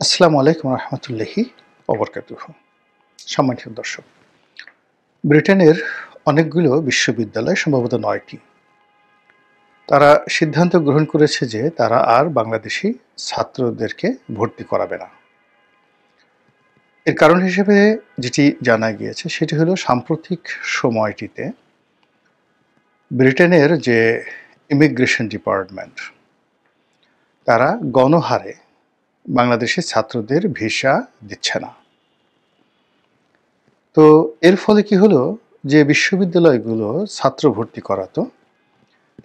আসসালামু আলাইকুম রহমতুল্লাহি ওবরকাতুহু। সম্মানিত দর্শক, ব্রিটেনের অনেকগুলো বিশ্ববিদ্যালয়, সম্ভবত ৯টি, তারা সিদ্ধান্ত গ্রহণ করেছে যে তারা আর বাংলাদেশি ছাত্রদেরকে ভর্তি করাবে না। এর কারণ হিসেবে যেটি জানা গিয়েছে সেটি হলো সাম্প্রতিক সময়টিতে ব্রিটেনের যে ইমিগ্রেশন ডিপার্টমেন্ট, তারা গণহারে বাংলাদেশি ছাত্রদের ভিসা দিচ্ছে না। তো এর ফলে কি হলো, যে বিশ্ববিদ্যালয়গুলো ছাত্র ভর্তি করাতো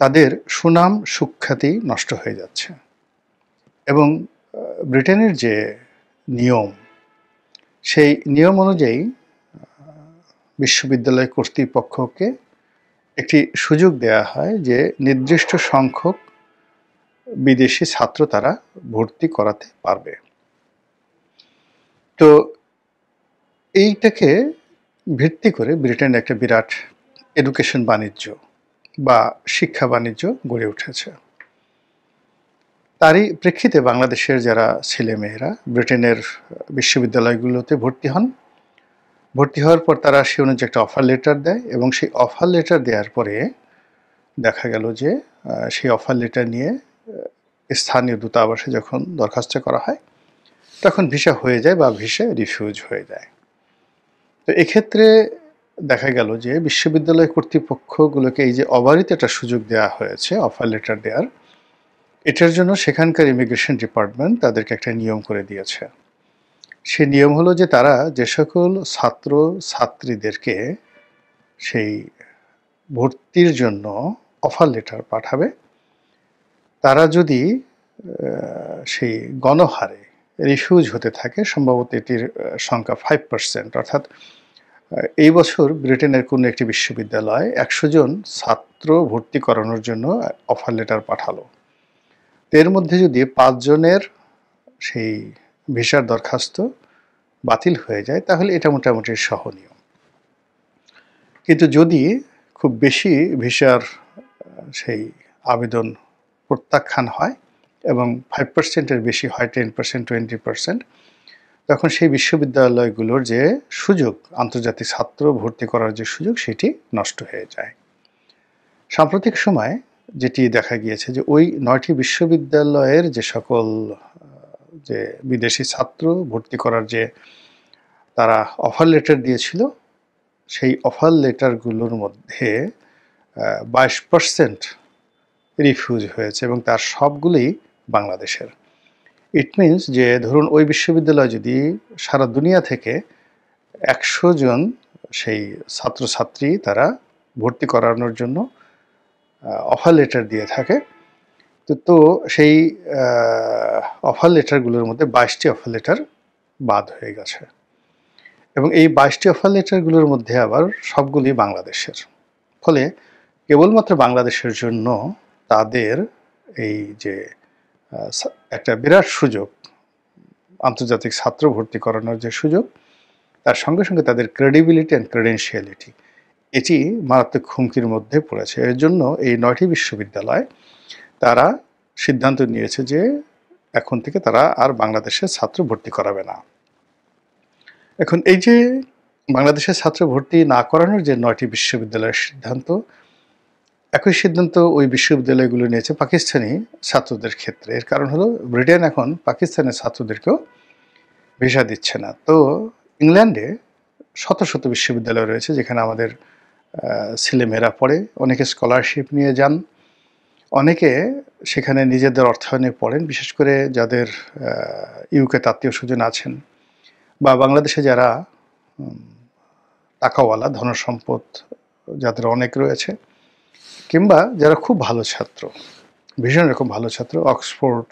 তাদের সুনাম সুখ্যাতি নষ্ট হয়ে যাচ্ছে এবং ব্রিটেনের যে নিয়ম, সেই নিয়ম অনুযায়ী বিশ্ববিদ্যালয় কর্তৃপক্ষকে একটি সুযোগ দেয়া হয় যে নির্দিষ্ট সংখ্যক বিদেশি ছাত্র তারা ভর্তি করাতে পারবে। তো এইটাকে ভিত্তি করে ব্রিটেন একটা বিরাট এডুকেশন বাণিজ্য বা শিক্ষা বাণিজ্য গড়ে উঠেছে। তারই প্রেক্ষিতে বাংলাদেশের যারা ছেলেমেয়েরা ব্রিটেনের বিশ্ববিদ্যালয়গুলোতে ভর্তি হন, ভর্তি হওয়ার পর তারা সে অনুযায়ী একটা অফার লেটার দেয় এবং সেই অফার লেটার দেওয়ার পরে দেখা গেল যে সেই অফার লেটার নিয়ে স্থানীয় দূতাবাসে যখন দরখাস্ত করা হয় তখন ভিসা হয়ে যায় বা ভিসা রিফিউজ হয়ে যায়। তো এক্ষেত্রে দেখা গেল যে বিশ্ববিদ্যালয় কর্তৃপক্ষগুলোকে এই যে অবারিত একটা সুযোগ দেওয়া হয়েছে অফার লেটার দেওয়ার, এটার জন্য সেখানকার ইমিগ্রেশন ডিপার্টমেন্ট তাদেরকে একটা নিয়ম করে দিয়েছে। সে নিয়ম হলো যে তারা যে সকল ছাত্র ছাত্রীদেরকে সেই ভর্তির জন্য অফার লেটার পাঠাবে, তারা যদি সেই গণহারে রিফিউজ হতে থাকে, সম্ভবত এটির সংখ্যা 5%, অর্থাৎ এই বছর ব্রিটেনের কোনো একটি বিশ্ববিদ্যালয় 100 জন ছাত্র ভর্তি করানোর জন্য অফার লেটার পাঠালো, এর মধ্যে যদি 5 জনের সেই ভিসার দরখাস্ত বাতিল হয়ে যায় তাহলে এটা মোটামুটি সহনীয়। কিন্তু যদি খুব বেশি ভিসার সেই আবেদন প্রত্যাখ্যান হয় এবং 5%-এর বেশি হয়, 10%, 20%, তখন সেই বিশ্ববিদ্যালয়গুলোর যে সুযোগ, আন্তর্জাতিক ছাত্র ভর্তি করার যে সুযোগ, সেটি নষ্ট হয়ে যায়। সাম্প্রতিক সময়ে যেটি দেখা গিয়েছে যে ওই 9টি বিশ্ববিদ্যালয়ের যে সকল যে বিদেশি ছাত্র ভর্তি করার যে তারা অফার লেটার দিয়েছিল, সেই অফার লেটারগুলোর মধ্যে 22% রিফিউজ হয়েছে এবং তার সবগুলোই বাংলাদেশের। ইট মিনস যে ধরুন ওই বিশ্ববিদ্যালয় যদি সারা দুনিয়া থেকে 100 জন সেই ছাত্রছাত্রী তারা ভর্তি করানোর জন্য অফার লেটার দিয়ে থাকে, তো সেই অফার লেটারগুলোর মধ্যে 22টি অফার লেটার বাদ হয়ে গেছে এবং এই 22টি অফার লেটারগুলোর মধ্যে আবার সবগুলি বাংলাদেশের। ফলে কেবলমাত্র বাংলাদেশের জন্য তাদের এই যে একটা বিরাট সুযোগ, আন্তর্জাতিক ছাত্র ভর্তি করানোর যে সুযোগ, তার সঙ্গে সঙ্গে তাদের ক্রেডিবিলিটি অ্যান্ড ক্রেডেনশিয়ালিটি, এটি মারাত্মক হুমকির মধ্যে পড়েছে। এর জন্য এই 9টি বিশ্ববিদ্যালয় তারা সিদ্ধান্ত নিয়েছে যে এখন থেকে তারা আর বাংলাদেশের ছাত্র ভর্তি করাবে না। এখন এই যে বাংলাদেশের ছাত্র ভর্তি না করানোর যে 9টি বিশ্ববিদ্যালয়ের সিদ্ধান্ত, একই সিদ্ধান্ত ওই বিশ্ববিদ্যালয়গুলো নিয়েছে পাকিস্তানি ছাত্রদের ক্ষেত্রে। এর কারণ হলো ব্রিটেন এখন পাকিস্তানের ছাত্রদেরকেও ভিসা দিচ্ছে না। তো ইংল্যান্ডে শত শত বিশ্ববিদ্যালয় রয়েছে যেখানে আমাদের ছেলেমেয়েরা পড়ে, অনেকে স্কলারশিপ নিয়ে যান, অনেকে সেখানে নিজেদের অর্থায়নে পড়েন, বিশেষ করে যাদের ইউকেতে আত্মীয় স্বজন আছেন বা বাংলাদেশে যারা টাকাওয়ালা, ধনসম্পদ যাদের অনেক রয়েছে, কিংবা যারা খুব ভালো ছাত্র, ভীষণ রকম ভালো ছাত্র, অক্সফোর্ড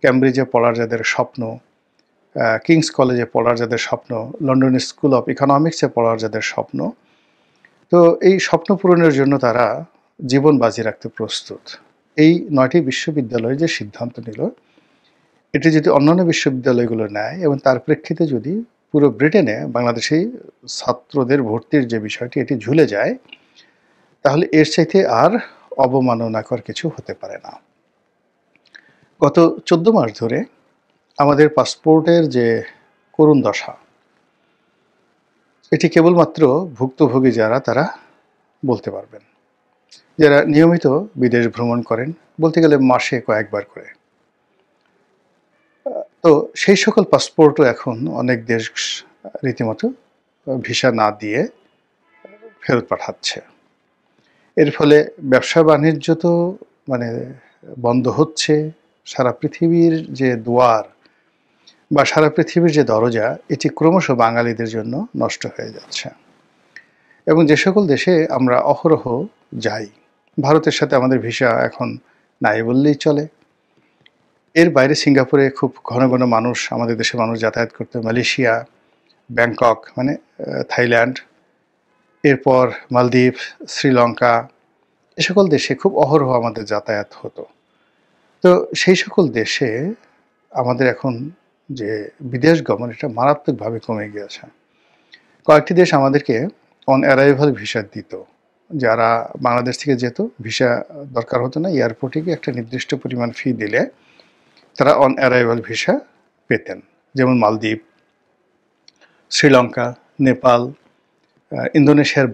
ক্যামব্রিজে পড়ার যাদের স্বপ্ন, কিংস কলেজে পড়ার যাদের স্বপ্ন, লন্ডন স্কুল অফ ইকোনমিক্সে পড়ার যাদের স্বপ্ন, তো এই স্বপ্ন পূরণের জন্য তারা জীবন বাজি রাখতে প্রস্তুত। এই 9টি বিশ্ববিদ্যালয় যে সিদ্ধান্ত নিল, এটি যদি অন্যান্য বিশ্ববিদ্যালয়গুলো নেয় এবং তার প্রেক্ষিতে যদি পুরো ব্রিটেনে বাংলাদেশি ছাত্রদের ভর্তির যে বিষয়টি এটি ঝুলে যায়, তাহলে এর চাইতে আর অবমাননাকর কিছু হতে পারে না। গত 14 মাস ধরে আমাদের পাসপোর্টের যে করুণ দশা, এটি কেবলমাত্র ভুক্তভোগী যারা তারা বলতে পারবেন, যারা নিয়মিত বিদেশ ভ্রমণ করেন, বলতে গেলে মাসে কয়েকবার করে। তো সেই সকল পাসপোর্টও এখন অনেক দেশ রীতিমতো ভিসা না দিয়ে ফেরত পাঠাচ্ছে। এর ফলে ব্যবসা বাণিজ্য তো মানে বন্ধ হচ্ছে, সারা পৃথিবীর যে দুয়ার বা সারা পৃথিবীর যে দরজা, এটি ক্রমশ বাঙালিদের জন্য নষ্ট হয়ে যাচ্ছে। এবং যে সকল দেশে আমরা অহরহ যাই, ভারতের সাথে আমাদের ভিসা এখন নাই বললেই চলে। এর বাইরে সিঙ্গাপুরে খুব ঘন ঘন মানুষ, আমাদের দেশের মানুষ যাতায়াত করতে, মালয়েশিয়া, ব্যাংকক মানে থাইল্যান্ড, এরপর মালদ্বীপ, শ্রীলঙ্কা, এ সকল দেশে খুব অহরহ আমাদের যাতায়াত হতো। তো সেই সকল দেশে আমাদের এখন যে বিদেশ গমন, এটা মারাত্মকভাবে কমে গিয়েছে। কয়েকটি দেশ আমাদেরকে অন অ্যারাইভাল ভিসা দিত, যারা বাংলাদেশ থেকে যেত, ভিসা দরকার হতো না, এয়ারপোর্টে গিয়ে একটা নির্দিষ্ট পরিমাণ ফি দিলে তারা অন অ্যারাইভাল ভিসা পেতেন। যেমন মালদ্বীপ, শ্রীলঙ্কা, নেপাল, ইন্দোনেশিয়ার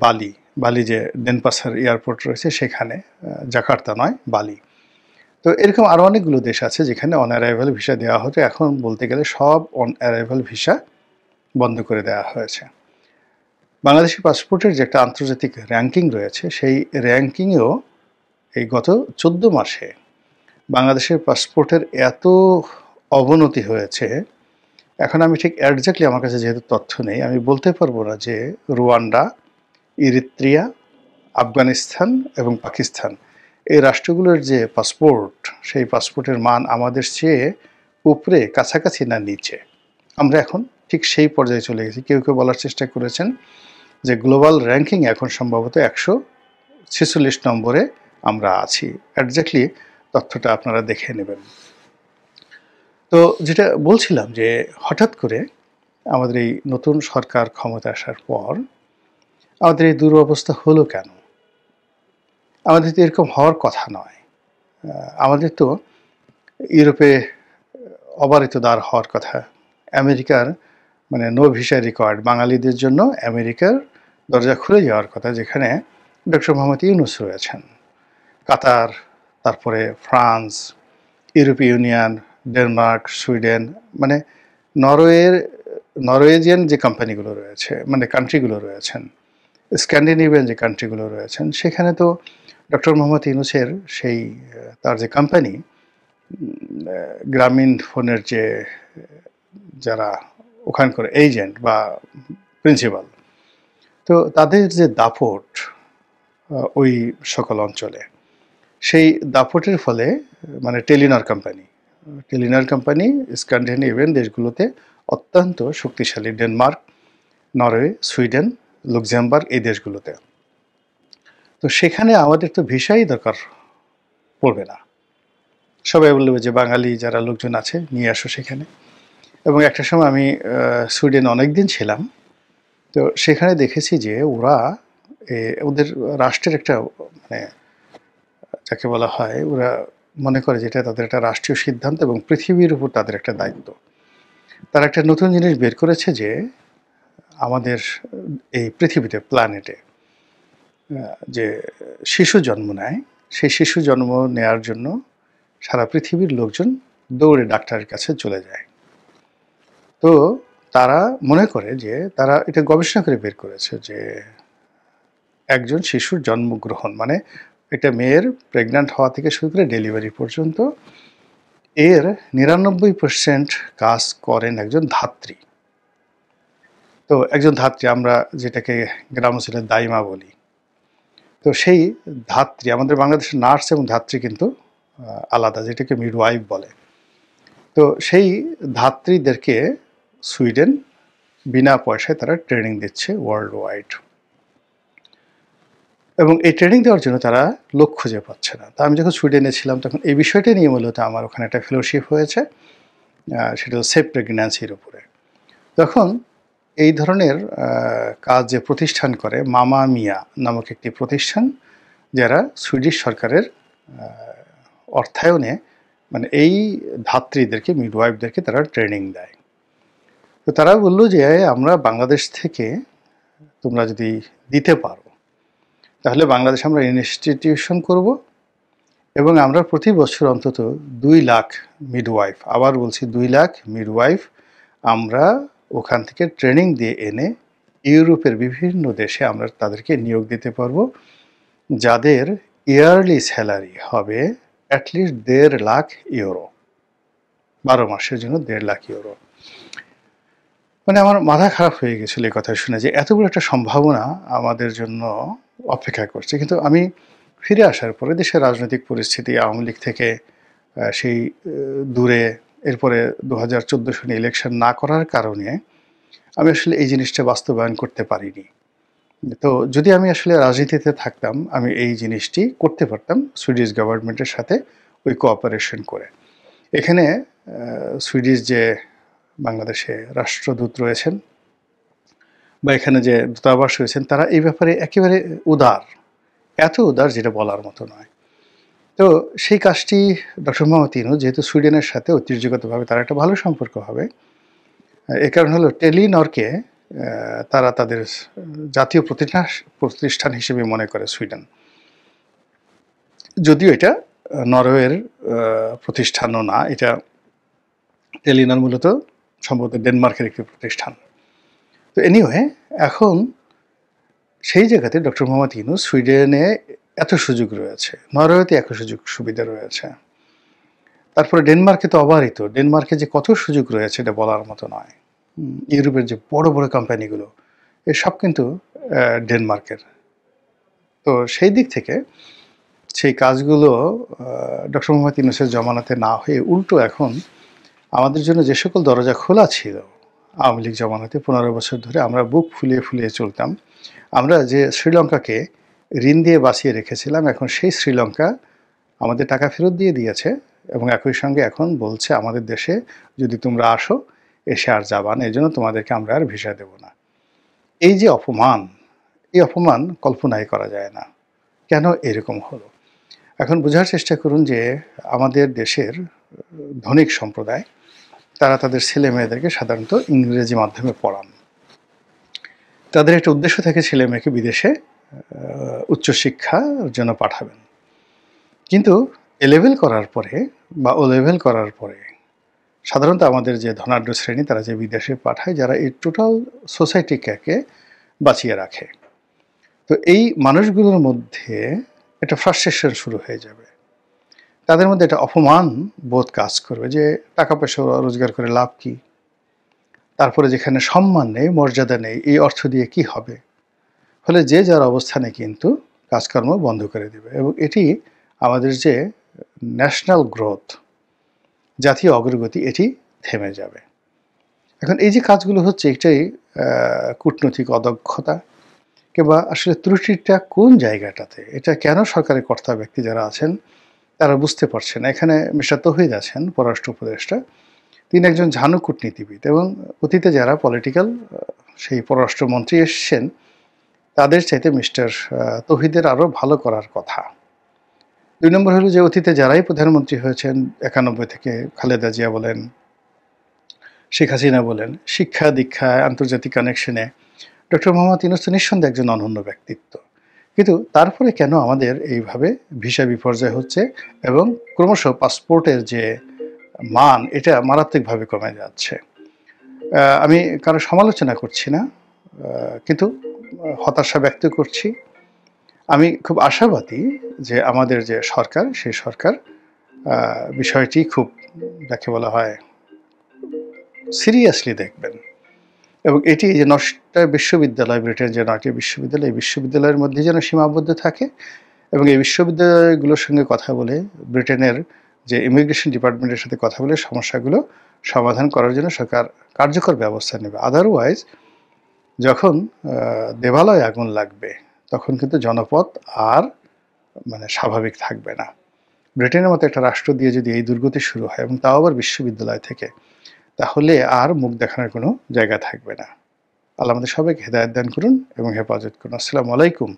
বালি যে ডেনপাসার এয়ারপোর্ট রয়েছে সেখানে, জাকার্তা নয়, বালি। তো এরকম আরও অনেকগুলো দেশ আছে যেখানে অন অ্যারাইভাল ভিসা দেওয়া হতো। এখন বলতে গেলে সব অন অ্যারাইভাল ভিসা বন্ধ করে দেওয়া হয়েছে। বাংলাদেশি পাসপোর্টের যে একটা আন্তর্জাতিক র্যাঙ্কিং রয়েছে, সেই র্যাঙ্কিংয়েও এই গত 14 মাসে বাংলাদেশের পাসপোর্টের এত অবনতি হয়েছে, এখন আমি ঠিক একজ্যাক্টলি, আমার কাছে যেহেতু তথ্য নেই, আমি বলতে পারবো না যে রুয়ান্ডা, ইরিত্রিয়া, আফগানিস্তান এবং পাকিস্তান, এই রাষ্ট্রগুলোর যে পাসপোর্ট, সেই পাসপোর্টের মান আমাদের চেয়ে উপরে, কাছাকাছি না নিচে। আমরা এখন ঠিক সেই পর্যায়ে চলে গেছি। কেউ কেউ বলার চেষ্টা করেছেন যে গ্লোবাল র্যাঙ্কিং এখন সম্ভবত 146 নম্বরে আমরা আছি। একজ্যাক্টলি তথ্যটা আপনারা দেখে নেবেন। তো যেটা বলছিলাম যে হঠাৎ করে আমাদের এই নতুন সরকার ক্ষমতা আসার পর আমাদের এই দুরবস্থা হলো কেন? আমাদের তো এরকম হওয়ার কথা নয়। আমাদের তো ইউরোপে অবারিত দ্বার হওয়ার কথা। আমেরিকার মানে নো ভিসা রিকোয়ার্ড, বাঙালিদের জন্য আমেরিকার দরজা খুলে যাওয়ার কথা, যেখানে ডক্টর মোহাম্মদ ইউনূস রয়েছেন। কাতার, তারপরে ফ্রান্স, ইউরোপীয় ইউনিয়ন, ডেনমার্ক, সুইডেন, মানে নরওয়েজিয়ান যে কোম্পানিগুলো রয়েছে, মানে কান্ট্রিগুলো রয়েছেন, স্ক্যান্ডিনেভিয়ান যে কান্ট্রিগুলো রয়েছেন, সেখানে তো ডক্টর মোহাম্মদ ইউনূসের সেই তার যে কোম্পানি, গ্রামীণ ফোনের যে যারা ওখানকার এজেন্ট বা প্রিন্সিপাল, তো তাদের যে দাপট ওই সকল অঞ্চলে, সেই দাপটের ফলে মানে টেলিনর কোম্পানি স্ক্যান্ডিনেভিয়ান দেশগুলোতে অত্যন্ত শক্তিশালী, ডেনমার্ক, নরওয়ে, সুইডেন, লুক্সেমবার্গ, এই দেশগুলোতে। তো সেখানে আমাদের তো ভিসাই দরকার পড়বে না। সবাই বলবে যে বাঙালি যারা লোকজন আছে নিয়ে আসো সেখানে। এবং একটা সময় আমি সুইডেন অনেক দিন ছিলাম, তো সেখানে দেখেছি যে ওরা ওদের রাষ্ট্রের একটা মানে যাকে বলা হয়, ওরা মনে করে যেটা তাদের একটা রাষ্ট্রীয় সিদ্ধান্ত এবং পৃথিবীর উপর তাদের একটা দায়িত্ব। তারা একটা নতুন জিনিস বের করেছে যে আমাদের এই পৃথিবীতে, প্ল্যানেটে যে শিশু জন্ম নেয়, সেই শিশু জন্ম নেয়ার জন্য সারা পৃথিবীর লোকজন দৌড়ে ডাক্তারের কাছে চলে যায়। তো তারা মনে করে যে, তারা এটা গবেষণা করে বের করেছে যে একজন শিশুর জন্মগ্রহণ মানে একটা মেয়ের প্রেগন্যান্ট হওয়া থেকে শুরু করে ডেলিভারি পর্যন্ত এর 99% কাজ করেন একজন ধাত্রী। তো একজন ধাত্রী, আমরা যেটাকে গ্রাম অঞ্চলে দাইমা বলি, তো সেই ধাত্রী, আমাদের বাংলাদেশের নার্স এবং ধাত্রী কিন্তু আলাদা, যেটাকে মিডওয়াইফ বলে। তো সেই ধাত্রীদেরকে সুইডেন বিনা পয়সায় তারা ট্রেনিং দিচ্ছে ওয়ার্ল্ড ওয়াইড, এবং এই ট্রেনিং দেওয়ার জন্য তারা লোক খুঁজে পাচ্ছে না। তা আমি যখন সুইডেনে ছিলাম তখন এই বিষয়টা নিয়ে মূলত আমার ওখানে একটা ফেলোশিপ হয়েছে, সেটা হলো সেফ প্রেগন্যান্সির উপরে। তখন এই ধরনের কাজ যে প্রতিষ্ঠান করে, মামা মিয়া নামক একটি প্রতিষ্ঠান, যারা সুইডিশ সরকারের অর্থায়নে মানে এই ধাত্রীদেরকে, মিডওয়াইফদেরকে তারা ট্রেনিং দেয়। তো তারা বলল যে আমরা বাংলাদেশ থেকে তোমরা যদি দিতে পারো তাহলে বাংলাদেশে আমরা ইনস্টিটিউশন করব এবং আমরা প্রতি বছর অন্তত 2 লাখ মিডওয়াইফ, আবার বলছি 2 লাখ মিডওয়াইফ আমরা ওখান থেকে ট্রেনিং দিয়ে এনে ইউরোপের বিভিন্ন দেশে আমরা তাদেরকে নিয়োগ দিতে পারবো, যাদের ইয়ারলি স্যালারি হবে অ্যাটলিস্ট 1.5 লাখ ইউরো, 12 মাসের জন্য 1.5 লাখ ইউরো। মানে আমার মাথা খারাপ হয়ে গেছিল এই কথা শুনে যে এত বড় একটা সম্ভাবনা আমাদের জন্য অপেক্ষা করছে। কিন্তু আমি ফিরে আসার পরে দেশের রাজনৈতিক পরিস্থিতি, আওয়ামী লীগ থেকে সেই দূরে, এরপরে 2014 সনে ইলেকশন না করার কারণে আমি আসলে এই জিনিসটা বাস্তবায়ন করতে পারিনি। তো যদি আমি আসলে রাজনীতিতে থাকতাম আমি এই জিনিসটি করতে পারতাম সুইডিশ গভর্নমেন্টের সাথে ওই কোঅপারেশন করে। এখানে সুইডিশ যে বাংলাদেশে রাষ্ট্রদূত রয়েছেন বা এখানে যে দূতাবাস রয়েছেন তারা এই ব্যাপারে একেবারে উদার, এত উদার যেটা বলার মতো নয়। তো সেই কাজটি ডক্টর মোহাম্মদ ইউনূস, যেহেতু সুইডেনের সাথে ঐতিহ্যগতভাবে তার একটা ভালো সম্পর্ক হবে, এ কারণ হলো টেলিনরকে তারা তাদের জাতীয় প্রতিষ্ঠান হিসেবে মনে করে সুইডেন, যদিও এটা নরওয়ের প্রতিষ্ঠানও না, এটা টেলিনর মূলত সম্ভবত ডেনমার্কের একটি প্রতিষ্ঠান। তো এনিওয়ে, এখন সেই জায়গাতে ডক্টর মোহাম্মদ ইউনূস সুইডেনে এত সুযোগ রয়েছে, নরওয়েতে এত সুযোগ সুবিধা রয়েছে, তারপরে ডেনমার্কে তো অবারিত, ডেনমার্কে যে কত সুযোগ রয়েছে এটা বলার মতো নয়। ইউরোপের যে বড় বড় কোম্পানিগুলো এসব কিন্তু ডেনমার্কের। তো সেই দিক থেকে সেই কাজগুলো ডক্টর মোহাম্মদ ইউনূসের জমানাতে না হয়ে উল্টো এখন আমাদের জন্য যে সকল দরজা খোলা ছিল আওয়ামী লীগ জমানাতে 15 বছর ধরে আমরা বুক ফুলিয়ে ফুলিয়ে চলতাম, আমরা যে শ্রীলঙ্কাকে ঋণ দিয়ে বাঁচিয়ে রেখেছিলাম, এখন সেই শ্রীলঙ্কা আমাদের টাকা ফেরত দিয়ে দিয়েছে এবং একই সঙ্গে এখন বলছে আমাদের দেশে যদি তোমরা আসো এসে আর যাবা না, এই জন্য তোমাদেরকে আমরা আর ভিসা দেব না। এই যে অপমান, এই অপমান কল্পনাই করা যায় না। কেন এরকম হলো? এখন বোঝার চেষ্টা করুন যে আমাদের দেশের ধনিক সম্প্রদায় তারা তাদের ছেলে মেয়েদেরকে সাধারণত ইংরেজি মাধ্যমে পড়ান। তাদের একটা উদ্দেশ্য থাকে ছেলে মেয়েকে বিদেশে উচ্চশিক্ষার জন্য পাঠাবেন। কিন্তু এ লেভেল করার পরে বা ও লেভেল করার পরে সাধারণত আমাদের যে ধনাঢ্য শ্রেণী তারা যে বিদেশে পাঠায়, যারা এই টোটাল সোসাইটিকে বাঁচিয়ে রাখে। তো এই মানুষগুলোর মধ্যে একটা ফ্রাস্ট্রেশন শুরু হয়ে যাবে, তাদের মধ্যে একটা অপমান বোধ কাজ করবে যে টাকা পয়সা রোজগার করে লাভ কি, তারপরে যেখানে সম্মান নেই, মর্যাদা নেই, এই অর্থ দিয়ে কি হবে। ফলে যে যার অবস্থানে কিন্তু কাজকর্ম বন্ধ করে দেবে এবং এটি আমাদের যে ন্যাশনাল গ্রোথ, জাতীয় অগ্রগতি, এটি থেমে যাবে। এখন এই যে কাজগুলো হচ্ছে এটাই কূটনৈতিক অদক্ষতা কিংবা আসলে ত্রুটিটা কোন জায়গাটাতে, এটা কেন সরকারের কর্তা ব্যক্তি যারা আছেন তারা বুঝতে পারছেন না। এখানে মিস্টার তৌহিদ আছেন পররাষ্ট্র উপদেষ্টা, তিনি একজন ঝানু কূটনীতিবিদ এবং অতীতে যারা পলিটিক্যাল সেই পররাষ্ট্রমন্ত্রী এসছেন তাদের চাইতে মিস্টার তৌহিদের আরও ভালো করার কথা। 2 নম্বর হলো যে অতীতে যারাই প্রধানমন্ত্রী হয়েছেন 91 থেকে খালেদা জিয়া বলেন, শেখ হাসিনা বলেন, শিক্ষা দীক্ষায় আন্তর্জাতিক কানেকশনে ডক্টর মোহাম্মদ ইউনূস তো নিঃসন্দেহে একজন অনন্য ব্যক্তিত্ব। কিন্তু তারপরে কেন আমাদের এইভাবে ভিসা বিপর্যয় হচ্ছে এবং ক্রমশ পাসপোর্টের যে মান এটা মারাত্মকভাবে কমে যাচ্ছে। আমি কারো সমালোচনা করছি না, কিন্তু হতাশা ব্যক্ত করছি। আমি খুব আশাবাদী যে আমাদের যে সরকার, সেই সরকার বিষয়টি খুব, যাকে বলা হয়, সিরিয়াসলি দেখবেন এবং এটি যে 9টা বিশ্ববিদ্যালয়, ব্রিটেন যে 9টি বিশ্ববিদ্যালয়, এই বিশ্ববিদ্যালয়ের মধ্যে যেন সীমাবদ্ধ থাকে এবং এই বিশ্ববিদ্যালয়গুলোর সঙ্গে কথা বলে ব্রিটেনের যে ইমিগ্রেশন ডিপার্টমেন্টের সাথে কথা বলে সমস্যাগুলো সমাধান করার জন্য সরকার কার্যকর ব্যবস্থা নেবে। আদারওয়াইজ যখন দেবালয়ে আগুন লাগবে তখন কিন্তু জনপদ আর মানে স্বাভাবিক থাকবে না। ব্রিটেনের মতো একটা রাষ্ট্র দিয়ে যদি এই দুর্গতি শুরু হয় এবং তাও আবার বিশ্ববিদ্যালয় থেকে, তাহলে আর মুখ দেখানোর কোনো জায়গা থাকবে না। আল্লাহ আমাদের সবাইকে হেদায়েত দান করুন এবং হেফাজত করুন। আসসালামু আলাইকুম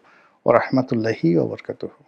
ওয়া রাহমাতুল্লাহি ওয়া বারাকাতুহু।